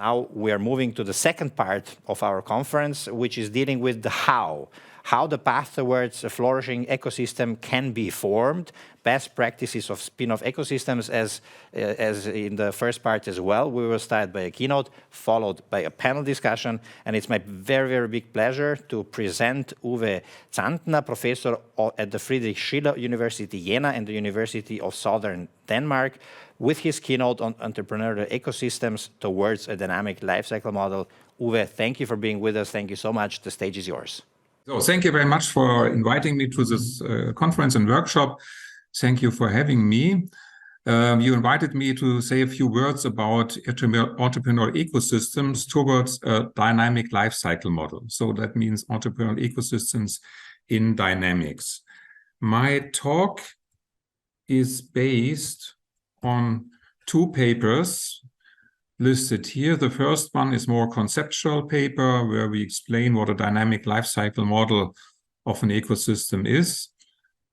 Now we are moving to the second part of our conference, which is dealing with the how the path towards a flourishing ecosystem can be formed, best practices of spin-off ecosystems as in the first part as well. We will start by a keynote, followed by a panel discussion, and it's my very, very big pleasure to present Uwe Cantner, professor at the Friedrich Schiller University Jena and the University of Southern Denmark, with his keynote on entrepreneurial ecosystems towards a dynamic lifecycle model. Uwe, thank you for being with us. Thank you so much. The stage is yours. So thank you very much for inviting me to this conference and workshop. Thank you for having me. You invited me to say a few words about entrepreneurial ecosystems towards a dynamic lifecycle model. So that means entrepreneurial ecosystems in dynamics. My talk is based on two papers listed here. The first one is more conceptual paper where we explain what a dynamic lifecycle model of an ecosystem is.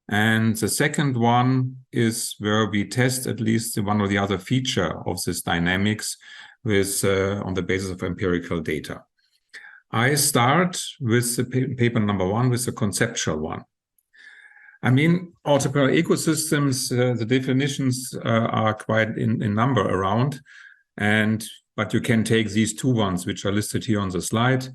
And the second one is where we test at least one or the other feature of this dynamics with on the basis of empirical data. I start with the paper number one, with the conceptual one. I mean, entrepreneurial ecosystems, the definitions are quite in number around, but you can take these two ones, which are listed here on the slide.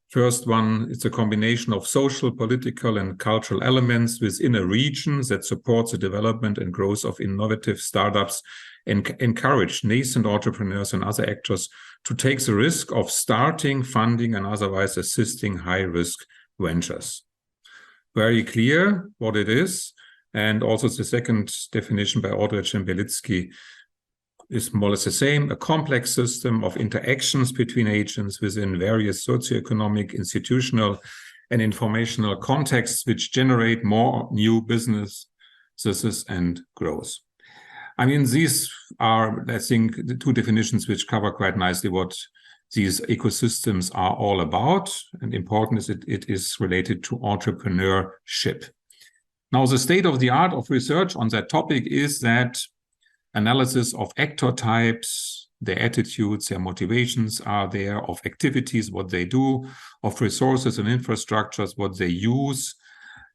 First one, it's a combination of social, political, and cultural elements within a region that supports the development and growth of innovative startups and encourage nascent entrepreneurs and other actors to take the risk of starting, funding, and otherwise assisting high-risk ventures. Very clear what it is. And also the second definition by Aldrich and Belitsky is more or less the same, a complex system of interactions between agents within various socioeconomic, institutional, and informational contexts which generate more new businesses and growth. I mean, these are, I think, the two definitions which cover quite nicely what these ecosystems are all about. And important is it is related to entrepreneurship. Now, the state of the art of research on that topic is that analysis of actor types, their attitudes, their motivations are there, of activities, what they do, of resources and infrastructures, what they use,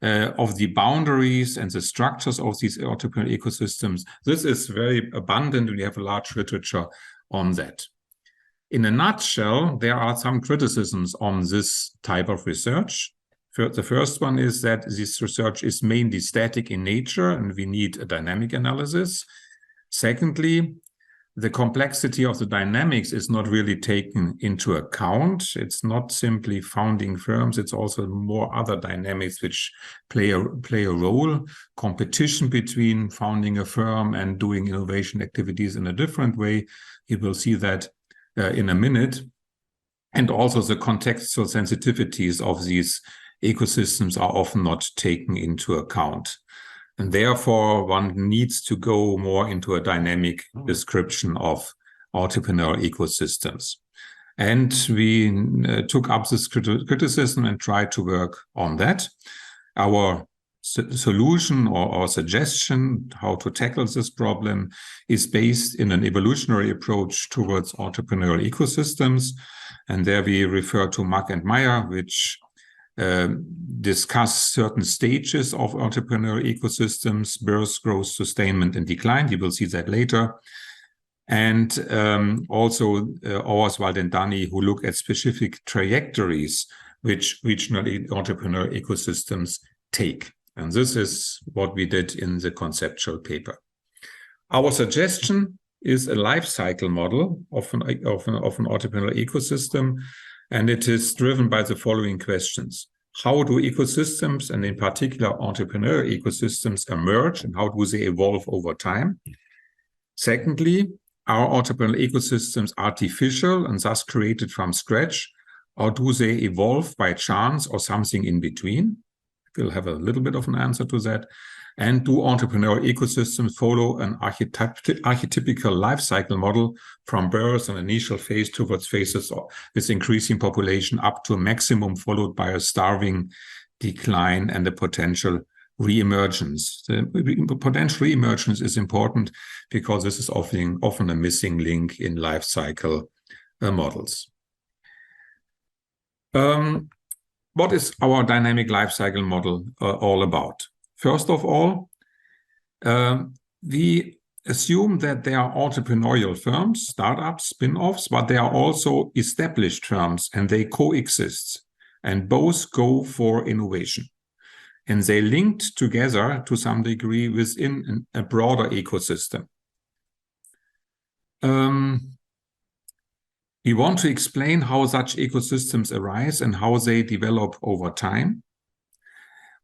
of the boundaries and the structures of these entrepreneurial ecosystems. This is very abundant, and we have a large literature on that. In a nutshell, there are some criticisms on this type of research. The first one is that this research is mainly static in nature, and we need a dynamic analysis. Secondly, the complexity of the dynamics is not really taken into account. It's not simply founding firms. It's also more other dynamics which play a role. Competition between founding a firm and doing innovation activities in a different way. You will see that in a minute. And also the contextual sensitivities of these ecosystems are often not taken into account. And therefore, one needs to go more into a dynamic description of entrepreneurial ecosystems. And we took up this criticism and tried to work on that. Our solution or our suggestion how to tackle this problem is based in an evolutionary approach towards entrepreneurial ecosystems. And there we refer to Mack and Meyer, which discuss certain stages of entrepreneurial ecosystems: birth, growth, sustainment, and decline. You will see that later. And also Auerswald and Dunny, who look at specific trajectories which regional entrepreneurial ecosystems take. And this is what we did in the conceptual paper. Our suggestion is a life cycle model of an entrepreneurial ecosystem, and it is driven by the following questions. How do ecosystems, and in particular entrepreneurial ecosystems, emerge, and how do they evolve over time? Secondly, are entrepreneurial ecosystems artificial and thus created from scratch, or do they evolve by chance or something in between? We'll have a little bit of an answer to that. And do entrepreneurial ecosystems follow an archetypical life cycle model from birth and initial phase towards phases with increasing population up to a maximum, followed by a starving decline and a potential reemergence? The potential reemergence is important because this is often a missing link in life cycle models. What is our dynamic lifecycle model all about? First of all, we assume that there are entrepreneurial firms, startups, spin-offs, but there are also established firms, and they coexist, and both go for innovation. And they linked together to some degree within a broader ecosystem. We want to explain how such ecosystems arise and how they develop over time.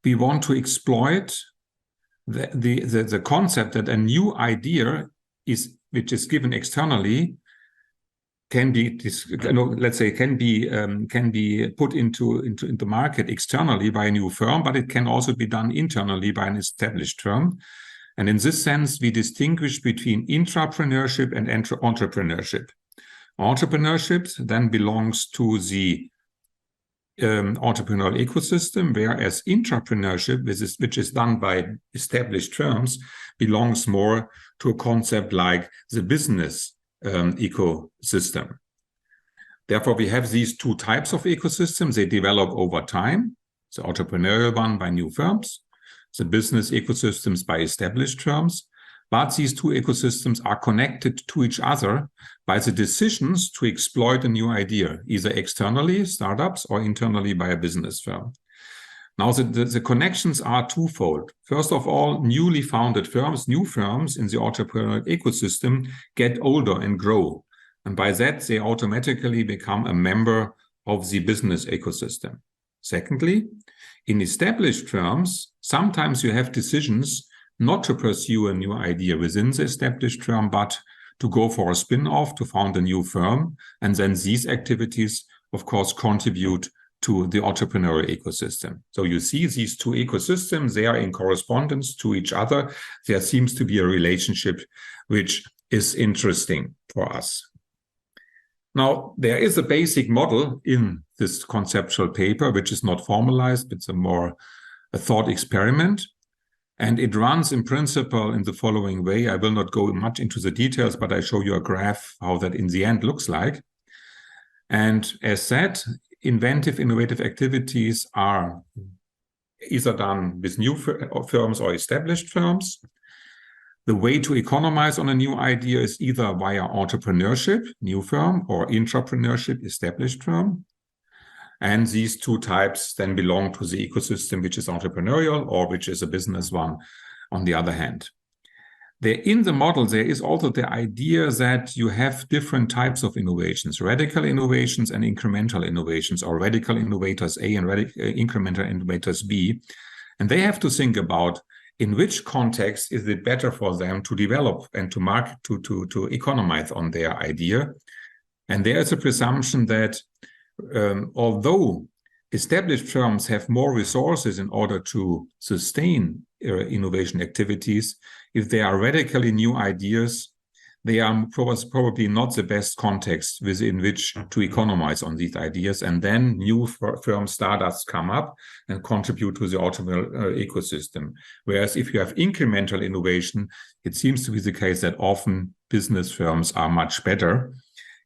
We want to exploit the concept that a new idea which is given externally can be put into the market externally by a new firm, but it can also be done internally by an established firm. And in this sense, we distinguish between intrapreneurship and entrepreneurship. Entrepreneurship then belongs to the entrepreneurial ecosystem, whereas intrapreneurship, which is done by established firms, belongs more to a concept like the business ecosystem. Therefore, we have these two types of ecosystems. They develop over time, the entrepreneurial one by new firms, the business ecosystems by established firms. But these two ecosystems are connected to each other by the decisions to exploit a new idea, either externally, startups, or internally by a business firm. Now, the connections are twofold. First of all, newly founded firms, new firms in the entrepreneurial ecosystem get older and grow. And by that, they automatically become a member of the business ecosystem. Secondly, in established firms, sometimes you have decisions not to pursue a new idea within the established firm, but to go for a spin-off, to found a new firm. And then these activities, of course, contribute to the entrepreneurial ecosystem. So you see these two ecosystems, they are in correspondence to each other. There seems to be a relationship which is interesting for us. Now, there is a basic model in this conceptual paper, which is not formalized. It's a thought experiment. And it runs in principle in the following way. I will not go much into the details, but I show you a graph how that in the end looks like. And as said, inventive, innovative activities are either done with new firms or established firms. The way to economize on a new idea is either via entrepreneurship, new firm, or intrapreneurship, established firm. And these two types then belong to the ecosystem, which is entrepreneurial or which is a business one on the other hand. In the model, there is also the idea that you have different types of innovations, radical innovations and incremental innovations, or radical innovators A and incremental innovators B. And they have to think about in which context is it better for them to develop and to market, to economize on their idea. And there is a presumption that although established firms have more resources in order to sustain innovation activities, if they are radically new ideas, they are probably not the best context within which to economize on these ideas. And then new firm startups come up and contribute to the entrepreneurial ecosystem. Whereas if you have incremental innovation, it seems to be the case that often business firms are much better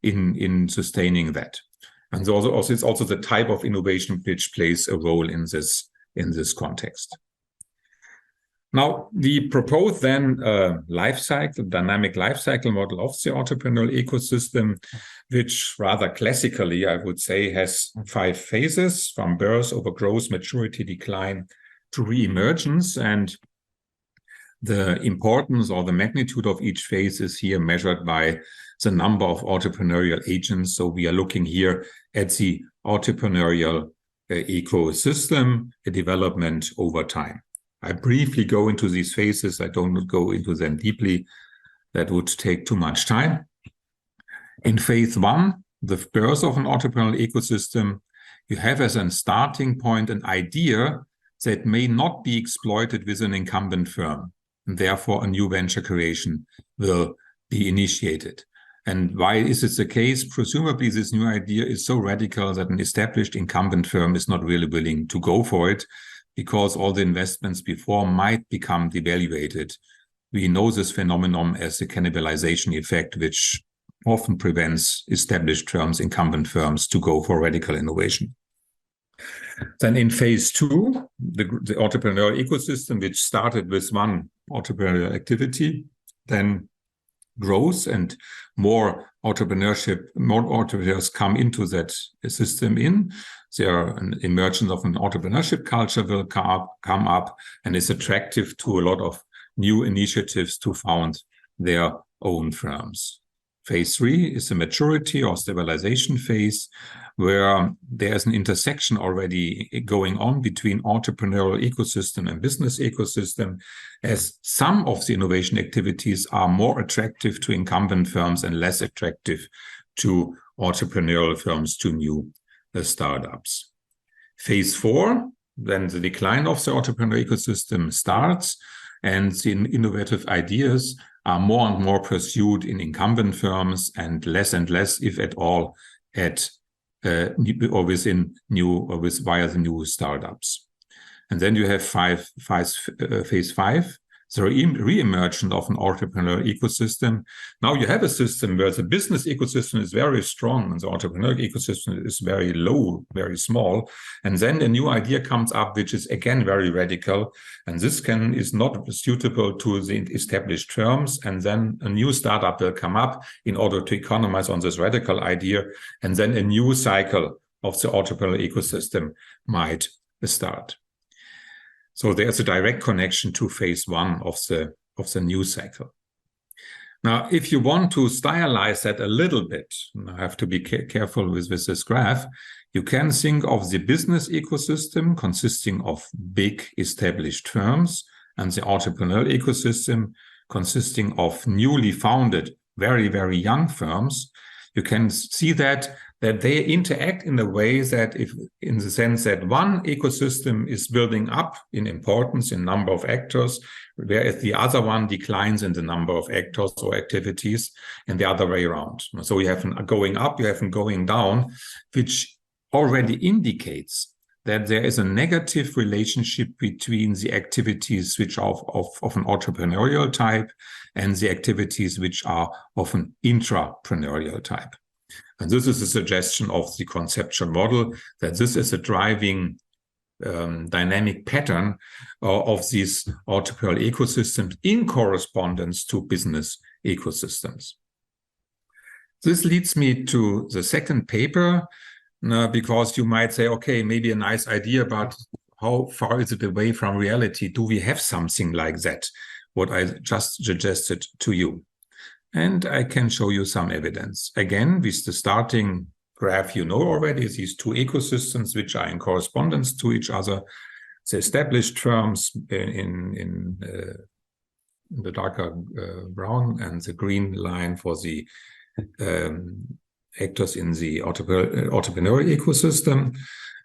in sustaining that. And so it's also the type of innovation which plays a role in this context. Now, we propose then a dynamic lifecycle model of the entrepreneurial ecosystem, which rather classically, I would say, has 5 phases from birth over growth, maturity, decline to re-emergence. And the importance or the magnitude of each phase is here measured by the number of entrepreneurial agents. So we are looking here at the entrepreneurial ecosystem, a development over time. I briefly go into these phases. I don't go into them deeply. That would take too much time. In phase 1, the birth of an entrepreneurial ecosystem, you have as a starting point an idea that may not be exploited with an incumbent firm. And therefore, a new venture creation will be initiated. And why is this the case? Presumably, this new idea is so radical that an established incumbent firm is not really willing to go for it because all the investments before might become devaluated. We know this phenomenon as the cannibalization effect, which often prevents established firms, incumbent firms, to go for radical innovation. Then in phase 2, the entrepreneurial ecosystem, which started with one entrepreneurial activity, then grows and more entrepreneurs come into that system in. There an emergence of an entrepreneurship culture will come up and is attractive to a lot of new initiatives to found their own firms. Phase 3 is the maturity or stabilization phase, where there's an intersection already going on between entrepreneurial ecosystem and business ecosystem, as some of the innovation activities are more attractive to incumbent firms and less attractive to entrepreneurial firms, to new startups. Phase 4, then the decline of the entrepreneurial ecosystem starts, and the innovative ideas are more and more pursued in incumbent firms and less, if at all, at or within new or via the new startups. And then you have phase 5, the re-emergence of an entrepreneurial ecosystem. Now you have a system where the business ecosystem is very strong and the entrepreneurial ecosystem is very low, very small. And then a new idea comes up, which is again very radical. And this is not suitable to the established firms. And then a new startup will come up in order to economize on this radical idea. And then a new cycle of the entrepreneurial ecosystem might start. So there's a direct connection to phase 1 of the new cycle. Now, if you want to stylize that a little bit, and I have to be careful with this graph, you can think of the business ecosystem consisting of big established firms and the entrepreneurial ecosystem consisting of newly founded, very, very young firms. You can see that they interact in a way that, in the sense that one ecosystem is building up in importance in number of actors, whereas the other one declines in the number of actors or activities, and the other way around. So you have a going up, you have a going down, which already indicates that there is a negative relationship between the activities which are of an entrepreneurial type and the activities which are of an intrapreneurial type. And this is a suggestion of the conceptual model, that this is a driving dynamic pattern of these entrepreneurial ecosystems in correspondence to business ecosystems. This leads me to the second paper, because you might say, okay, maybe a nice idea, but how far is it away from reality? Do we have something like that, what I just suggested to you? And I can show you some evidence. Again, with the starting graph you know already, these two ecosystems which are in correspondence to each other, the established firms in the darker brown, and the green line for the actors in the entrepreneurial ecosystem.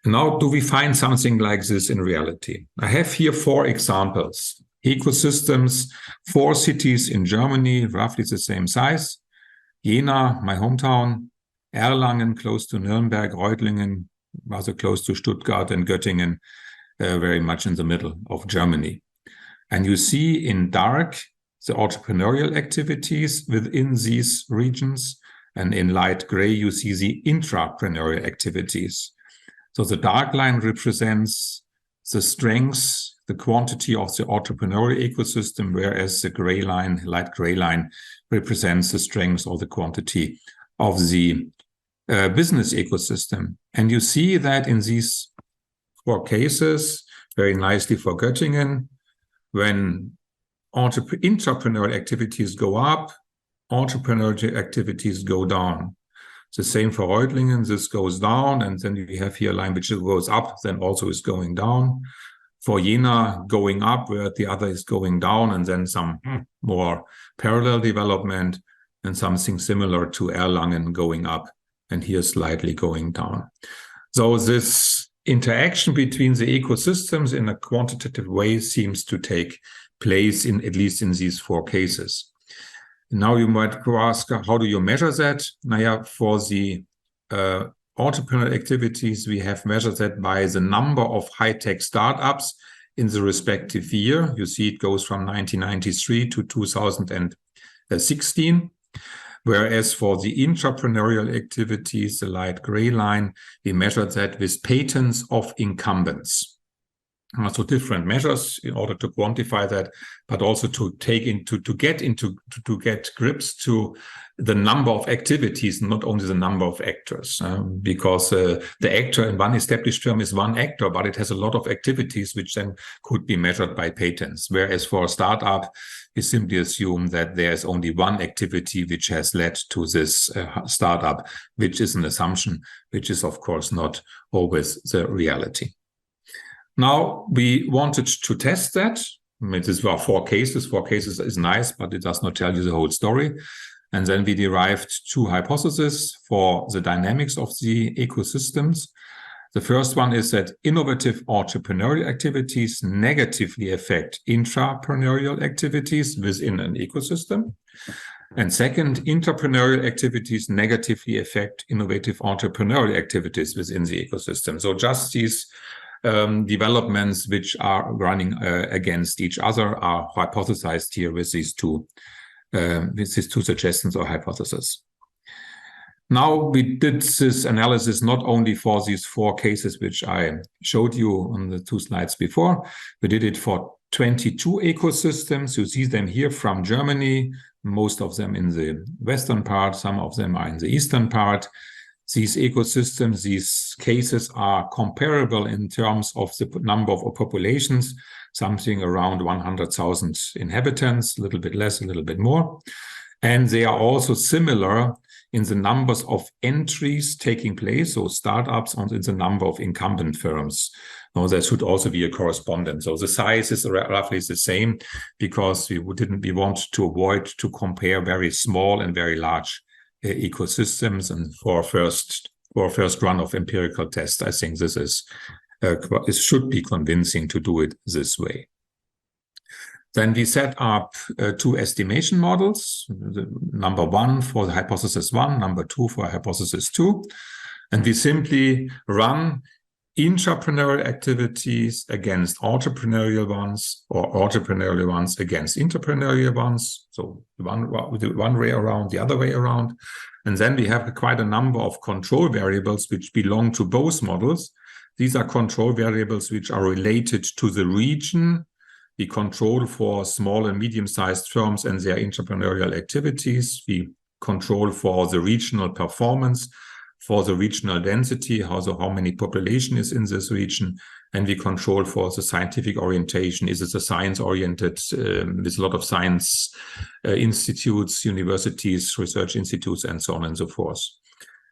Now, do we find something like this in reality? I have here 4 examples. Ecosystems, 4 cities in Germany, roughly the same size. Jena, my hometown, Erlangen, close to Nuremberg, Reutlingen, rather close to Stuttgart, and Göttingen, very much in the middle of Germany. And you see in dark the entrepreneurial activities within these regions, and in light gray you see the intrapreneurial activities. So the dark line represents the strengths, the quantity of the entrepreneurial ecosystem, whereas the gray line, light gray line, represents the strength or the quantity of the business ecosystem. And you see that in these 4 cases, very nicely for Göttingen, when intrapreneurial activities go up, entrepreneurial activities go down. The same for Reutlingen, this goes down, and then we have here a line which goes up, then also is going down. For Jena, going up, where the other is going down, and then some more parallel development, and something similar to Erlangen going up, and here slightly going down. So this interaction between the ecosystems in a quantitative way seems to take place in at least in these 4 cases. Now you might ask, how do you measure that? Now, for the entrepreneurial activities, we have measured that by the number of high-tech startups in the respective year. You see it goes from 1993 to 2016. Whereas for the intrapreneurial activities, the light gray line, we measured that with patents of incumbents. So different measures in order to quantify that, but also to get grips to the number of activities, not only the number of actors, because the actor in one established firm is one actor, but it has a lot of activities which then could be measured by patents. Whereas for a startup, we simply assume that there's only one activity which has led to this startup, which is an assumption, which is of course not always the reality. Now, we wanted to test that. I mean, these were 4 cases. 4 cases is nice, but it does not tell you the whole story. And then we derived 2 hypotheses for the dynamics of the ecosystems. The first one is that innovative entrepreneurial activities negatively affect intrapreneurial activities within an ecosystem. And second, intrapreneurial activities negatively affect innovative entrepreneurial activities within the ecosystem. So just these developments which are running against each other are hypothesized here with these two suggestions or hypotheses. Now we did this analysis not only for these 4 cases which I showed you on the 2 slides before. We did it for 22 ecosystems. You see them here from Germany, most of them in the western part, some of them are in the eastern part. These ecosystems, these cases are comparable in terms of the number of populations, something around 100,000 inhabitants, a little bit less, a little bit more. And they are also similar in the numbers of entries taking place, so startups, and in the number of incumbent firms. Now, there should also be a correspondence. So the size is roughly the same because we want to avoid to compare very small and very large ecosystems. And for a first run of empirical tests, I think this is it should be convincing to do it this way. Then we set up 2 estimation models, number 1 for the hypothesis 1, number 2 for hypothesis 2. And we simply run intrapreneurial activities against entrepreneurial ones, or entrepreneurial ones against intrapreneurial ones. So one way around, the other way around. And then we have quite a number of control variables which belong to both models. These are control variables which are related to the region. We control for small and medium-sized firms and their entrepreneurial activities. We control for the regional performance, for the regional density, how many population is in this region, and we control for the scientific orientation. Is it a science-oriented with a lot of science institutes, universities, research institutes, and so on and so forth.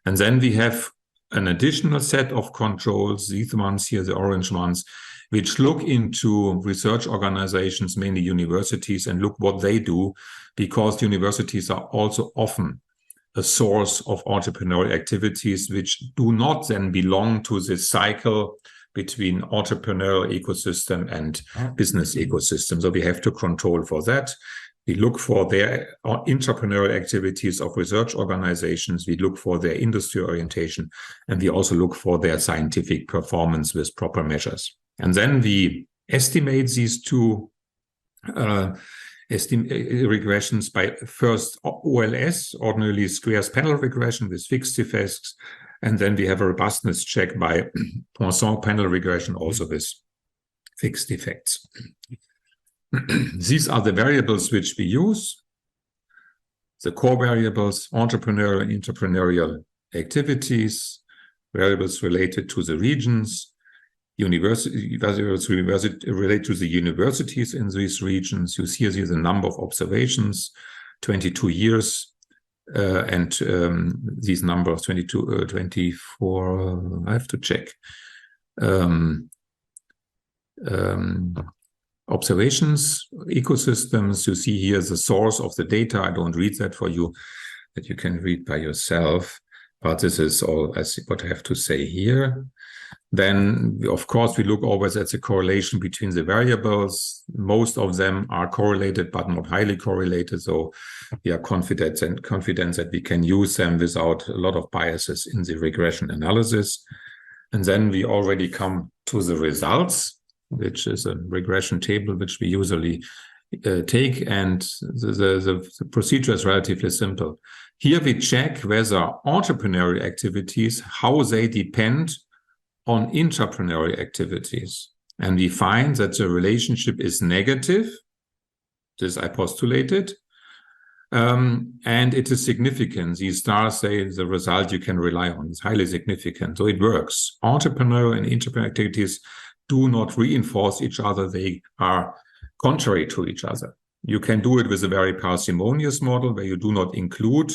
And then we have an additional set of controls, these ones here, the orange ones, which look into research organizations, mainly universities, and look what they do, because universities are also often a source of entrepreneurial activities which do not then belong to this cycle between entrepreneurial ecosystem and business ecosystem. So we have to control for that. We look for their entrepreneurial activities of research organizations. We look for their industry orientation, and we also look for their scientific performance with proper measures. And then we estimate these 2 regressions by first OLS, ordinarily squares panel regression with fixed effects, and then we have a robustness check by Poisson panel regression, also with fixed effects. These are the variables which we use. The core variables, entrepreneurial and intrapreneurial activities, variables related to the regions, variables relate to the universities in these regions. You see here the number of observations, 22 years, and these numbers, 22, 24, I have to check. Observations, ecosystems, you see here the source of the data. I don't read that for you, that you can read by yourself, but this is all what I have to say here. Then, of course, we look always at the correlation between the variables. Most of them are correlated, but not highly correlated. So we are confident that we can use them without a lot of biases in the regression analysis. And then we already come to the results, which is a regression table, which we usually take, and the procedure is relatively simple. Here we check whether entrepreneurial activities, how they depend on intrapreneurial activities. And we find that the relationship is negative. This I postulated. And it is significant. These stars say the result you can rely on is highly significant. So it works. Entrepreneurial and intrapreneurial activities do not reinforce each other. They are contrary to each other. You can do it with a very parsimonious model where you do not include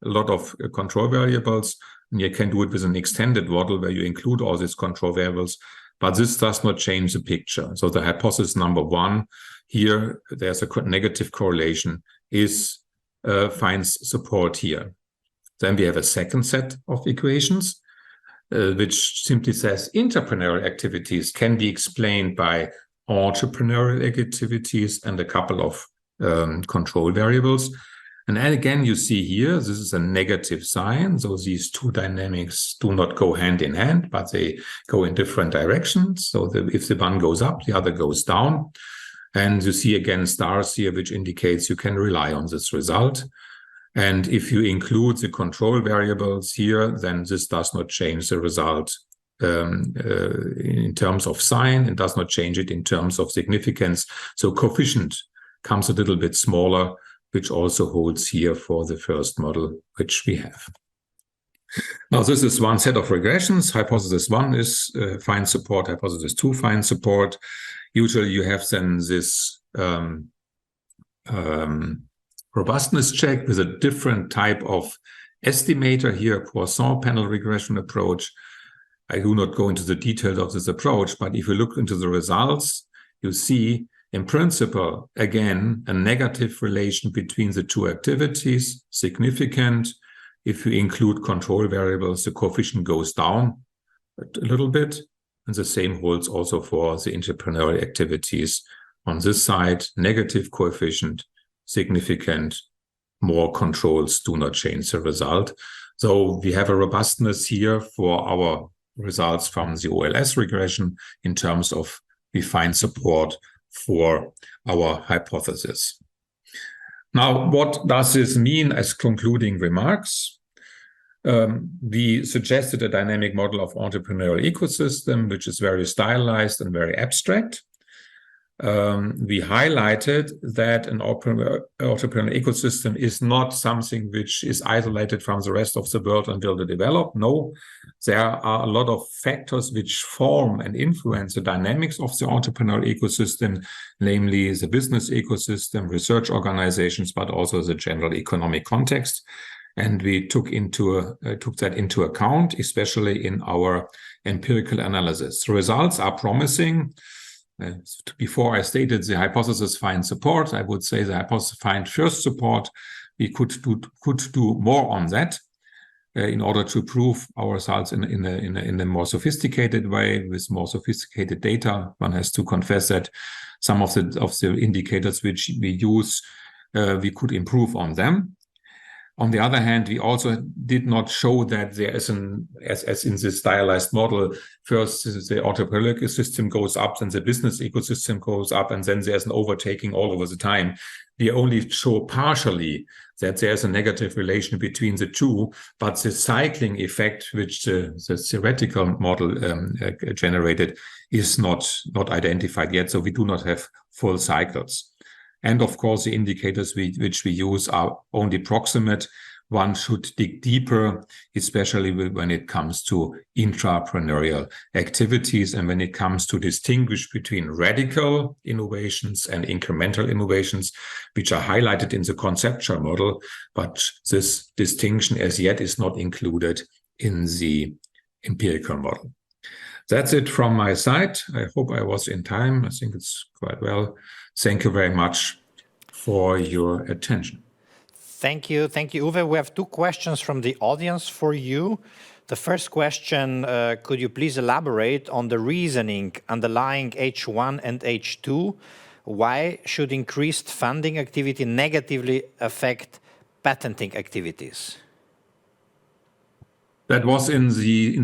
a lot of control variables. And you can do it with an extended model where you include all these control variables. But this does not change the picture. So the hypothesis number one, here there's a negative correlation, finds support here. Then we have a second set of equations, which simply says intrapreneurial activities can be explained by entrepreneurial activities and a couple of control variables. And then again, you see here, this is a negative sign. So these two dynamics do not go hand in hand, but they go in different directions. So if the one goes up, the other goes down. And you see again stars here, which indicates you can rely on this result. And if you include the control variables here, then this does not change the result in terms of sign. It does not change it in terms of significance. So coefficient comes a little bit smaller, which also holds here for the first model, which we have. Now, this is one set of regressions. Hypothesis one is find support. Hypothesis two, find support. Usually you have then this robustness check with a different type of estimator here, Poisson panel regression approach. I do not go into the details of this approach, but if you look into the results, you see in principle, again, a negative relation between the two activities, significant. If you include control variables, the coefficient goes down a little bit. And the same holds also for the entrepreneurial activities. On this side, negative coefficient, significant, more controls do not change the result. So we have a robustness here for our results from the OLS regression in terms of we find support for our hypothesis. Now, what does this mean as concluding remarks? We suggested a dynamic model of entrepreneurial ecosystem, which is very stylized and very abstract. We highlighted that an entrepreneurial ecosystem is not something which is isolated from the rest of the world and will develop. No, there are a lot of factors which form and influence the dynamics of the entrepreneurial ecosystem, namely the business ecosystem, research organizations, but also the general economic context. And we took that into account, especially in our empirical analysis. The results are promising. Before I stated the hypothesis find support, I would say the hypothesis find first support. We could do more on that in order to prove our results in a more sophisticated way with more sophisticated data. One has to confess that some of the indicators which we use, we could improve on them. On the other hand, we also did not show that there is as in the stylized model, first the entrepreneurial ecosystem goes up, then the business ecosystem goes up, and then there's an overtaking all over the time. We only show partially that there's a negative relation between the two, but the cycling effect, which the theoretical model generated, is not identified yet. So we do not have full cycles. And of course, the indicators which we use are only proximate. One should dig deeper, especially when it comes to intrapreneurial activities and when it comes to distinguish between radical innovations and incremental innovations, which are highlighted in the conceptual model. But this distinction as yet is not included in the empirical model. That's it from my side. I hope I was in time. I think it's quite well. Thank you very much for your attention. Thank you, Uwe. We have two questions from the audience for you. The first question, could you please elaborate on the reasoning underlying H1 and H2? Why should increased funding activity negatively affect patenting activities? That was in the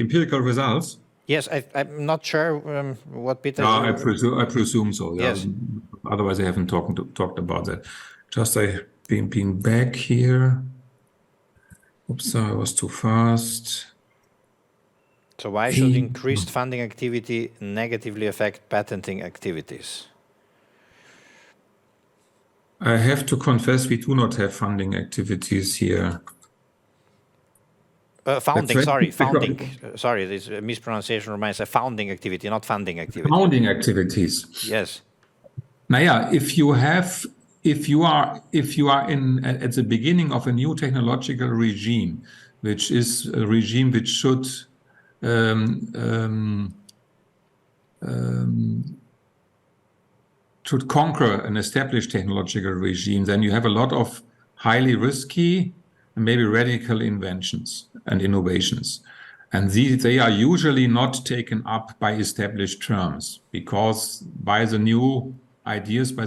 empirical results. Yes, I'm not sure what Peter... I presume so. Yeah. Yes. Otherwise, I haven't talked about that. Just being back here. Oops, I was too fast. So why should increased funding activity negatively affect patenting activities? I have to confess, we do not have funding activities here. Founding, sorry, this mispronunciation reminds me. Founding activity, not funding activity. Founding activities. Yes. Naja, if you are at the beginning of a new technological regime, which is a regime which should conquer an established technological regime, then you have a lot of highly risky and maybe radical inventions and innovations. And they are usually not taken up by established firms, because by the new ideas, by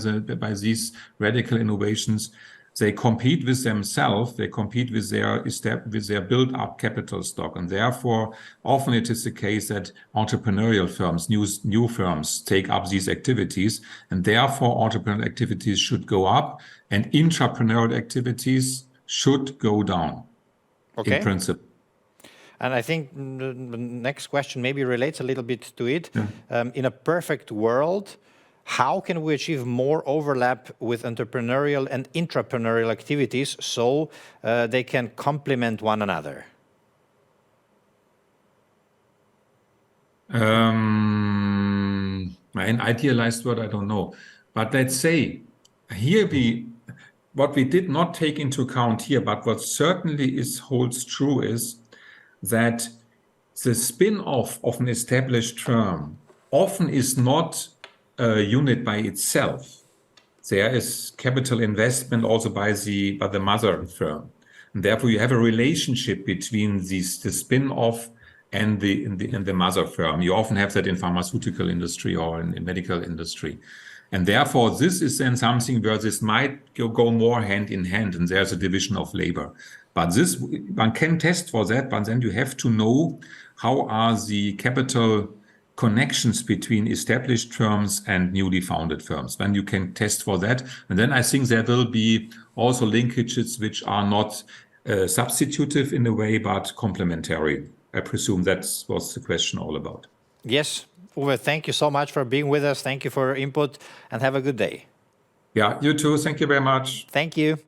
these radical innovations, they compete with themselves, they compete with their built-up capital stock. And therefore, often it is the case that entrepreneurial firms, new firms, take up these activities, and therefore entrepreneurial activities should go up and intrapreneurial activities should go down, in principle. And I think the next question maybe relates a little bit to it. Yeah. In a perfect world, how can we achieve more overlap with entrepreneurial and intrapreneurial activities so they can complement one another? An idealized word, I don't know. But let's say, here what we did not take into account here, but what certainly holds true is that the spin-off of an established firm often is not a unit by itself. There is capital investment also by the mother firm. And therefore, you have a relationship between the spin-off and the mother firm. You often have that in pharmaceutical industry or in medical industry. And therefore, this is then something where this might go more hand in hand, and there's a division of labor. But one can test for that, but then you have to know how are the capital connections between established firms and newly founded firms. Then you can test for that. And then I think there will be also linkages which are not substitutive in a way, but complementary. I presume that's what the question all about. Yes. Uwe, thank you so much for being with us. Thank you for your input and have a good day. Yeah, you too. Thank you very much. Thank you.